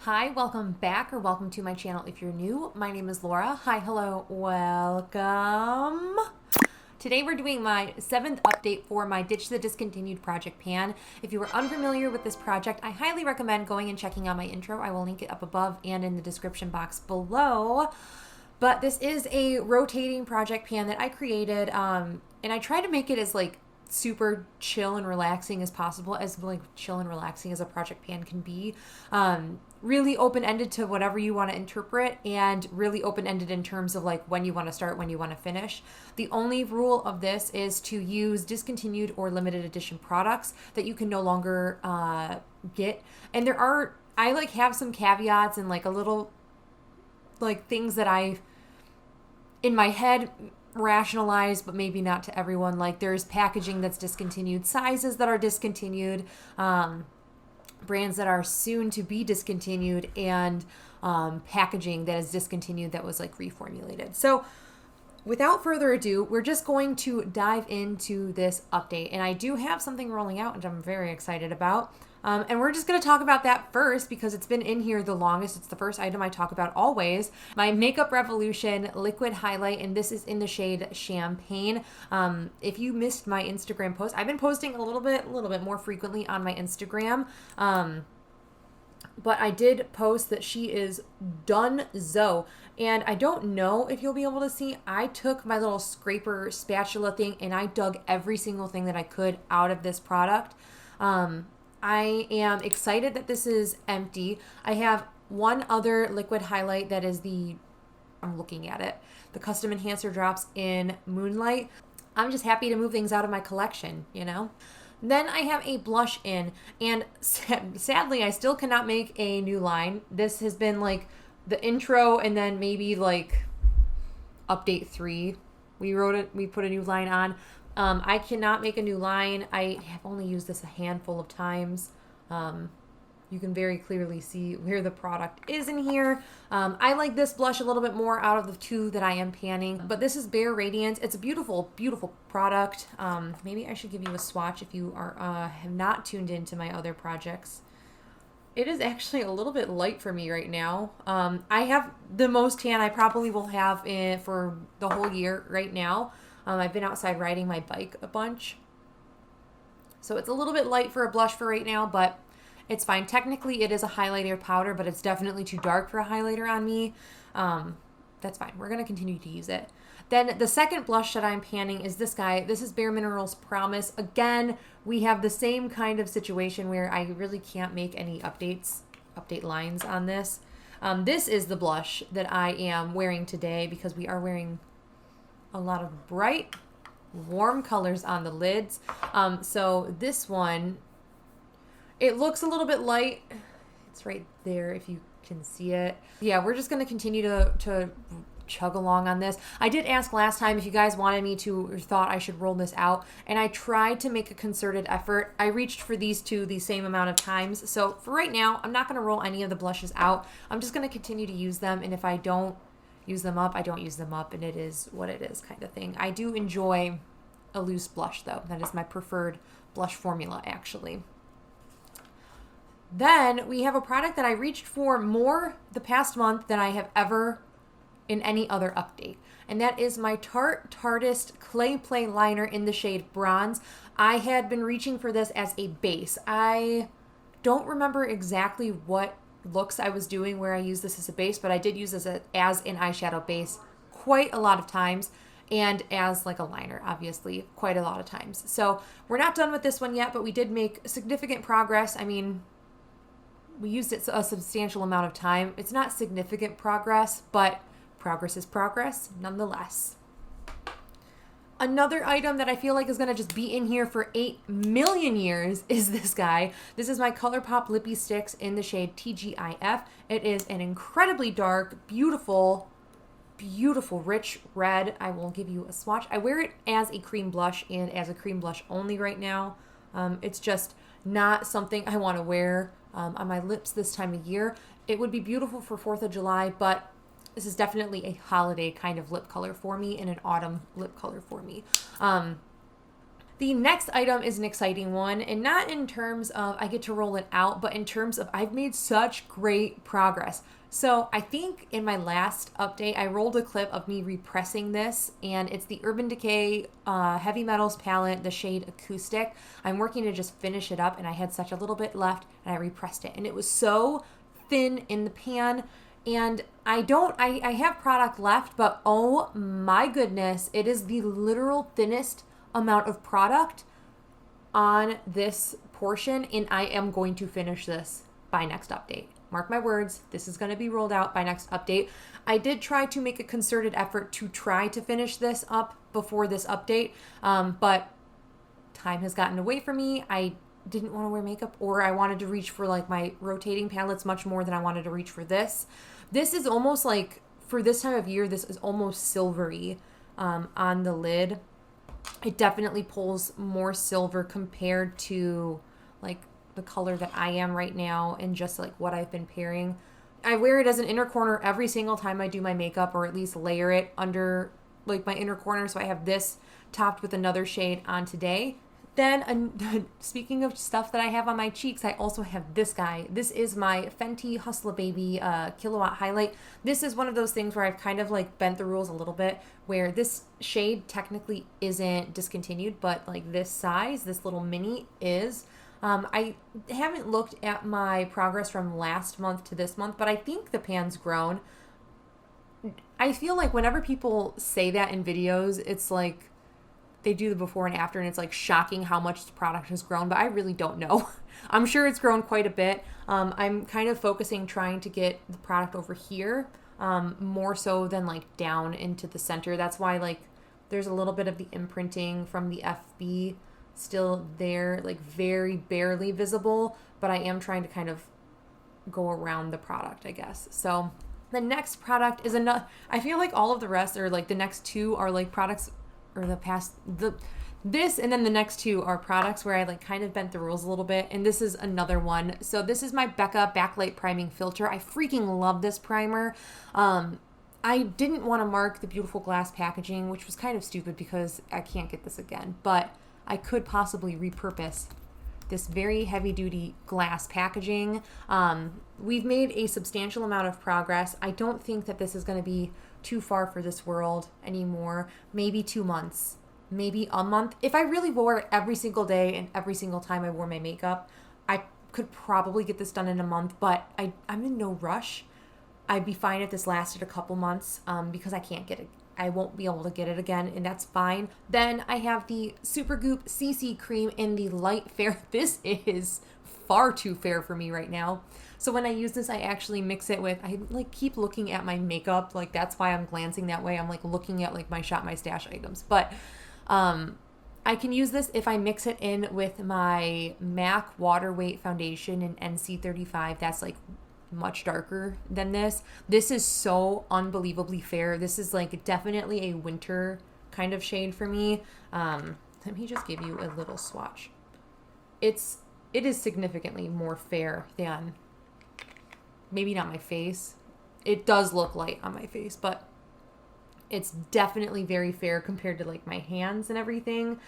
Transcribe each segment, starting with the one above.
Hi, welcome back or welcome to my channel if you're new. My name is Laura. Hi, hello, welcome. Today we're doing my 7th update for my Ditch the Discontinued project pan. If you are unfamiliar with this project, I highly recommend going and checking out my intro. I will link it up above and in the description box below. But this is a rotating project pan that I created, and I try to make it as super chill and relaxing as possible, as chill and relaxing as a project pan can be. Really open-ended to whatever you want to interpret, and really open-ended in terms of when you want to start, when you want to finish. The only rule of this is to use discontinued or limited edition products that you can no longer get. And I have some caveats and a little things that I in my head rationalize, but maybe not to everyone. There's packaging that's discontinued, sizes that are discontinued, brands that are soon to be discontinued, and packaging that is discontinued that was reformulated. So without further ado, we're just going to dive into this update, and I do have something rolling out which I'm very excited about. And we're just going to talk about that first because it's been in here the longest. It's the first item I talk about always. My Makeup Revolution liquid highlight, and this is in the shade Champagne. If you missed my Instagram post, I've been posting a little bit more frequently on my Instagram. But I did post that she is done 𝙒𝙖. And I don't know if you'll be able to see, I took my little scraper spatula thing and I dug every single thing that I could out of this product. I am excited that this is empty. I have one other liquid highlight that is I'm looking at it, the Custom Enhancer Drops in Moonlight. I'm just happy to move things out of my collection, you know? Then I have a blush in, and sadly, I still cannot make a new line. This has been the intro, and then maybe update 3. We put a new line on. I cannot make a new line. I have only used this a handful of times. You can very clearly see where the product is in here. I like this blush a little bit more out of the two that I am panning, but this is Bare Radiance. It's a beautiful, beautiful product. Maybe I should give you a swatch if you have not tuned into my other projects. It is actually a little bit light for me right now. I have the most tan I probably will have for the whole year right now. I've been outside riding my bike a bunch. So it's a little bit light for a blush for right now, but it's fine. Technically, it is a highlighter powder, but it's definitely too dark for a highlighter on me. That's fine. We're going to continue to use it. Then the second blush that I'm panning is this guy. This is bareMinerals Promise. Again, we have the same kind of situation where I really can't make any update lines on this. This is the blush that I am wearing today because we are wearing a lot of bright, warm colors on the lids. So this one, it looks a little bit light. It's right there if you can see it. Yeah, we're just going to continue to chug along on this. I did ask last time if you guys wanted me to or thought I should roll this out, and I tried to make a concerted effort. I reached for these two the same amount of times. So for right now, I'm not going to roll any of the blushes out. I'm just going to continue to use them, and if I don't use them up, I don't use them up, and it is what it is kind of thing. I do enjoy a loose blush though. That is my preferred blush formula actually. Then we have a product that I reached for more the past month than I have ever in any other update. And that is my Tarteist Clay Play Liner in the shade Bronze. I had been reaching for this as a base. I don't remember exactly what looks I was doing where I used this as a base, but I did use this as an eyeshadow base quite a lot of times, and as a liner, obviously, quite a lot of times. So we're not done with this one yet, but we did make significant progress. I mean, we used it a substantial amount of time. It's not significant progress, but progress is progress nonetheless. Another item that I feel like is going to just be in here for 8 million years is this guy. This is my Colourpop Lippie Stix in the shade TGIF. It is an incredibly dark, beautiful, beautiful, rich red. I will give you a swatch. I wear it as a cream blush and as a cream blush only right now. It's just not something I want to wear on my lips this time of year. It would be beautiful for 4th of July, but this is definitely a holiday kind of lip color for me and an autumn lip color for me. The next item is an exciting one, and not in terms of I get to roll it out, but in terms of I've made such great progress. So I think in my last update, I rolled a clip of me repressing this, and it's the Urban Decay Heavy Metals palette, the shade Acoustic. I'm working to just finish it up, and I had such a little bit left, and I repressed it, and it was so thin in the pan. And I have product left, but oh my goodness, it is the literal thinnest amount of product on this portion, and I am going to finish this by next update. Mark my words, this is going to be rolled out by next update. I did try to make a concerted effort to try to finish this up before this update, but time has gotten away from me. I didn't want to wear makeup, or I wanted to reach for like my rotating palettes much more than I wanted to reach for this. This is almost like, for this time of year, this is almost silvery on the lid. It definitely pulls more silver compared to like the color that I am right now and just like what I've been pairing. I wear it as an inner corner every single time I do my makeup, or at least layer it under like my inner corner. So I have this topped with another shade on today. Then, speaking of stuff that I have on my cheeks, I also have this guy. This is my Fenty Hustla Baby Killawatt highlight. This is one of those things where I've kind of like bent the rules a little bit, where this shade technically isn't discontinued, but like this size, this little mini is. I haven't looked at my progress from last month to this month, but I think the pan's grown. I feel like whenever people say that in videos, it's like they do the before and after, and it's like shocking how much the product has grown, but I really don't know. I'm sure it's grown quite a bit. I'm kind of focusing, trying to get the product over here, more so than like down into the center. That's why like there's a little bit of the imprinting from the FB still there, like very barely visible, but I am trying to kind of go around the product, I guess. So the next product is I feel like all of the rest are like, the next two are like products, or this and then the next two are products where I like kind of bent the rules a little bit, and this is another one. So this is my Becca Backlight Priming Filter. I freaking love this primer. I didn't want to mark the beautiful glass packaging, which was kind of stupid because I can't get this again, but I could possibly repurpose this very heavy-duty glass packaging. We've made a substantial amount of progress. I don't think that this is going to be too far for this world anymore. Maybe 2 months, maybe a month. If I really wore it every single day and every single time I wore my makeup, I could probably get this done in a month, but I'm in no rush. I'd be fine if this lasted a couple months because I can't get it. I won't be able to get it again, and that's fine. Then I have the Supergoop CC Cream in the Light Fair. This is far too fair for me right now. So when I use this, I actually mix it with, I like keep looking at my makeup. Like that's why I'm glancing that way. I'm like looking at like my Shop My Stash items. But I can use this if I mix it in with my MAC Waterweight foundation in NC35. That's like much darker than this. This is so unbelievably fair. This is like definitely a winter kind of shade for me. Let me just give you a little swatch. It is significantly more fair than, maybe not my face. It does look light on my face, but it's definitely very fair compared to like my hands and everything.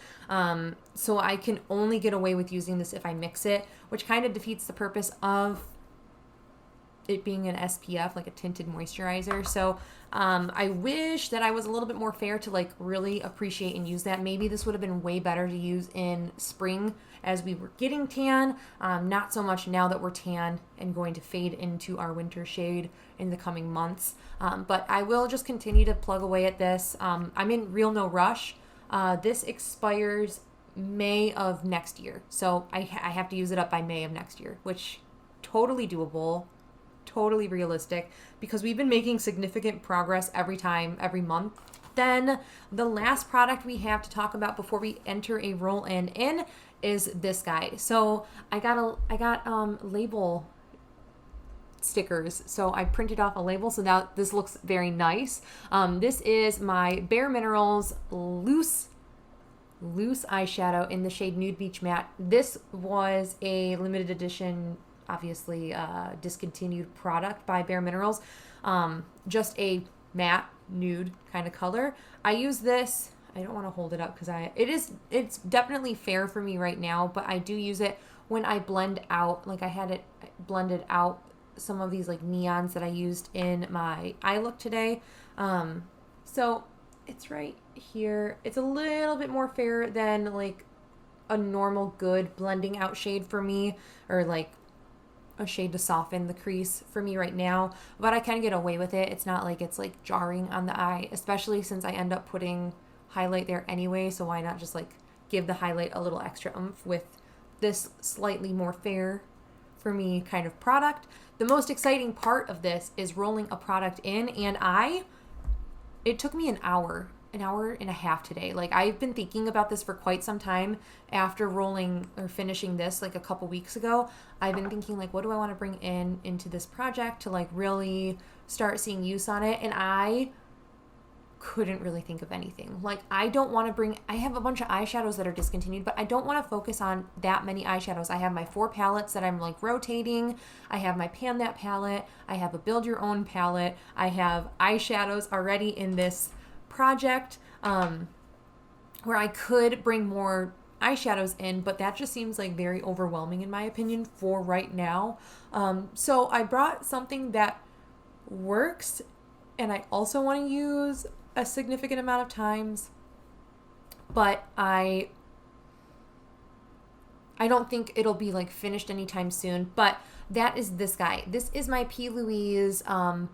So I can only get away with using this if I mix it, which kind of defeats the purpose of it being an SPF, like a tinted moisturizer. So I wish that I was a little bit more fair to like really appreciate and use that. Maybe this would have been way better to use in spring as we were getting tan. Not so much now that we're tan and going to fade into our winter shade in the coming months. But I will just continue to plug away at this. I'm in real no rush. This expires May of next year. So I have to use it up by May of next year, which totally doable. Totally realistic, because we've been making significant progress every month. Then the last product we have to talk about before we enter a roll-in is this guy. So I got label stickers. So I printed off a label, so now this looks very nice. This is my bareMinerals loose eyeshadow in the shade Nude Beach Matte. This was a limited edition, obviously discontinued product by bareMinerals. Just a matte nude kind of color. I use this I don't want to hold it up because it's definitely fair for me right now, but I do use it when I blend out, like I had it blended out some of these like neons that I used in my eye look today. So it's right here. It's a little bit more fair than like a normal good blending out shade for me, or like a shade to soften the crease for me right now, but I can get away with it. It's not like it's like jarring on the eye, especially since I end up putting highlight there anyway, so why not just like give the highlight a little extra oomph with this slightly more fair for me kind of product. The most exciting part of this is rolling a product in, and it took me an hour and a half today. Like, I've been thinking about this for quite some time after rolling or finishing this like a couple weeks ago. I've been thinking like, what do I want to bring into this project to like really start seeing use on it? And I couldn't really think of anything. Like, I have a bunch of eyeshadows that are discontinued, but I don't want to focus on that many eyeshadows. I have my 4 palettes that I'm like rotating. I have my Pan That palette. I have a Build Your Own palette. I have eyeshadows already in this project where I could bring more eyeshadows in, but that just seems like very overwhelming in my opinion for right now. So I brought something that works and I also want to use a significant amount of times, but I don't think it'll be like finished anytime soon, but that is this guy. This is my P. Louise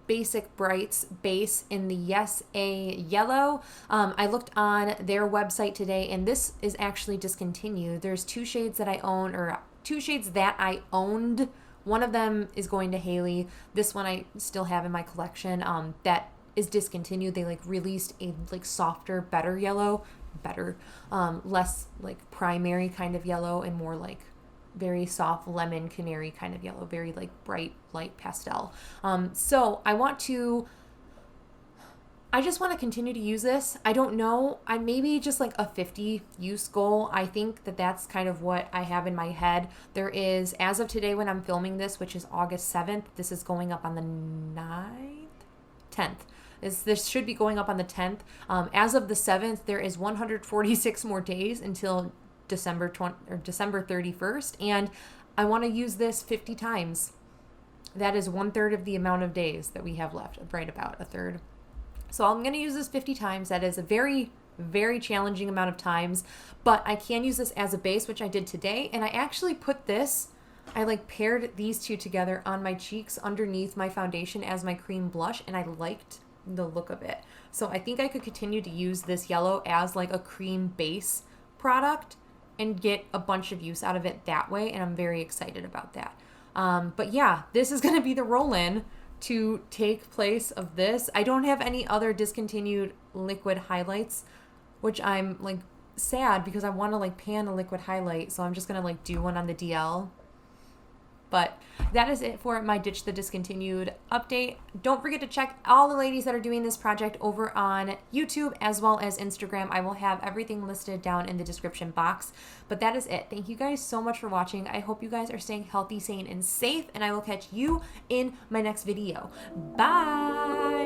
Basic Brights base in the Yes A Yellow. I looked on their website today, and this is actually discontinued. There's 2 shades that I own, or 2 shades that I owned. One of them is going to Haley. This one I still have in my collection. That is discontinued. They like released a like softer, better yellow, less like primary kind of yellow and more like very soft lemon canary kind of yellow, very like bright light pastel. So I just want to continue to use this. I don't know. I maybe just like a 50 use goal. I think that that's kind of what I have in my head. There is, as of today when I'm filming this, which is August 7th, this is going up on the 10th. This should be going up on the 10th. As of the 7th, there is 146 more days until December 31st, and I want to use this 50 times. That is 1/3 of the amount of days that we have left, right about 1/3. So I'm going to use this 50 times. That is a very, very challenging amount of times, but I can use this as a base, which I did today, and I actually put this, I like paired these 2 together on my cheeks underneath my foundation as my cream blush, and I liked the look of it. So I think I could continue to use this yellow as like a cream base product and get a bunch of use out of it that way, and I'm very excited about that. But yeah, this is going to be the roll-in to take place of this. I don't have any other discontinued liquid highlights, which I'm like sad because I want to like pan a liquid highlight, so I'm just going to like do one on the DL. But that is it for my Ditch the Discontinued update. Don't forget to check all the ladies that are doing this project over on YouTube as well as Instagram. I will have everything listed down in the description box. But that is it. Thank you guys so much for watching. I hope you guys are staying healthy, sane, and safe, and I will catch you in my next video. Bye!